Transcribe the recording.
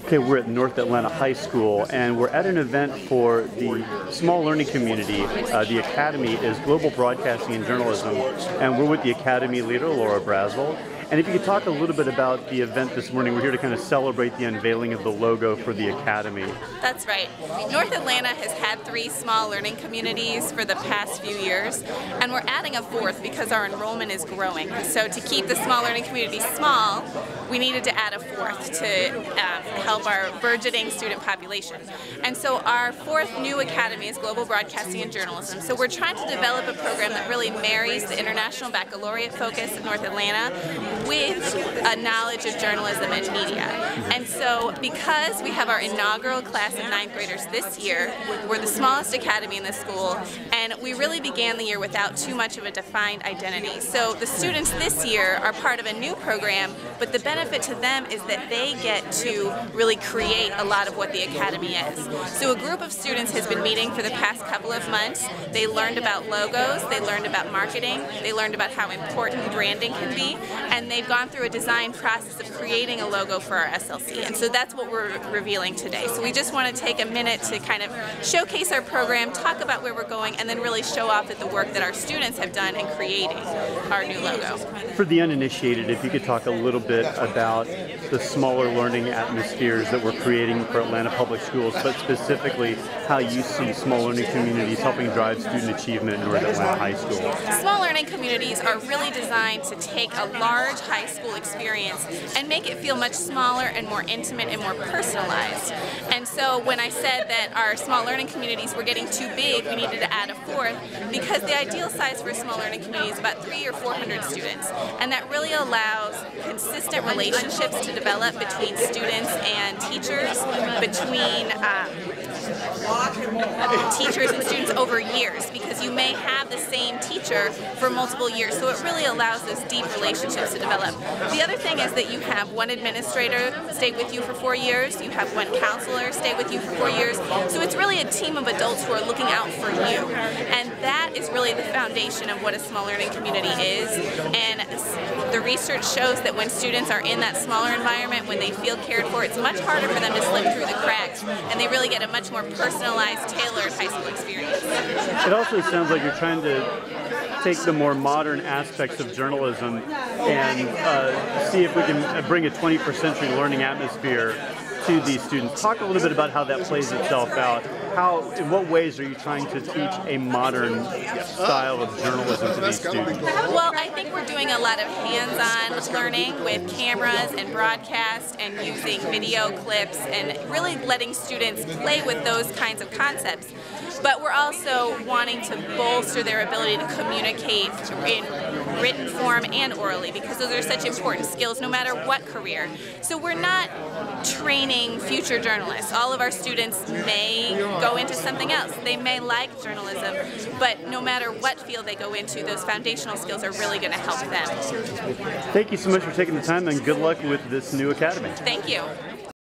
Okay, we're at North Atlanta High School, and we're at an event for the small learning community. The Academy is Global Broadcasting and Journalism, and we're with the Academy leader, Laura Braswell. And if you could talk a little bit about the event this morning, we're here to kind of celebrate the unveiling of the logo for the Academy. That's right. North Atlanta has had 3 small learning communities for the past few years, and we're adding a 4th because our enrollment is growing. So to keep the small learning community small, we needed to add a 4th to help our burgeoning student population. And so our 4th new academy is Global Broadcasting and Journalism. So we're trying to develop a program that really marries the International Baccalaureate focus of North Atlanta with a knowledge of journalism and media. And so because we have our inaugural class of 9th graders this year, we're the smallest academy in the school, and we really began the year without too much of a defined identity. So the students this year are part of a new program, but the benefit to them is that they get to really create a lot of what the academy is. So a group of students has been meeting for the past couple of months. They learned about logos, they learned about marketing, they learned about how important branding can be, and they've gone through a design process of creating a logo for our SLC. And so that's what we're revealing today. So we just want to take a minute to kind of showcase our program, talk about where we're going, and then really show off that the work that our students have done in creating our new logo. For the uninitiated, if you could talk a little bit about the smaller learning atmospheres that we're creating for Atlanta Public Schools, but specifically how you see small learning communities helping drive student achievement in North Atlanta High School. Small learning communities are really designed to take a large high school experience and make it feel much smaller and more intimate and more personalized. And so when I said that our small learning communities were getting too big, we needed to add a 4th, because the ideal size for a small learning community is about 300 or 400 students. And that really allows consistent relationships to develop between students and teachers, between teachers and students over years, because you may have the same teacher for multiple years, so it really allows those deep relationships to develop. The other thing is that you have one administrator stay with you for 4 years, you have one counselor stay with you for 4 years, so it's really a team of adults who are looking out for you, and that is really the foundation of what a small learning community is. And the research shows that when students are in that smaller environment, when they feel cared for, it's much harder for them to slip through the cracks, and they really get a much more personalized, tailored high school experience. It also sounds like you're trying to take the more modern aspects of journalism and see if we can bring a 21st century learning atmosphere to these students. Talk a little bit about how that plays itself out. In what ways are you trying to teach a modern style of journalism to these students? Well, I think we're doing a lot of hands-on learning with cameras and broadcast and using video clips and really letting students play with those kinds of concepts. But we're also wanting to bolster their ability to communicate in written form and orally, because those are such important skills no matter what career. So we're not training future journalists. All of our students may go into something else. They may like journalism, but no matter what field they go into, those foundational skills are really going to help them. Thank you so much for taking the time, and good luck with this new academy. Thank you.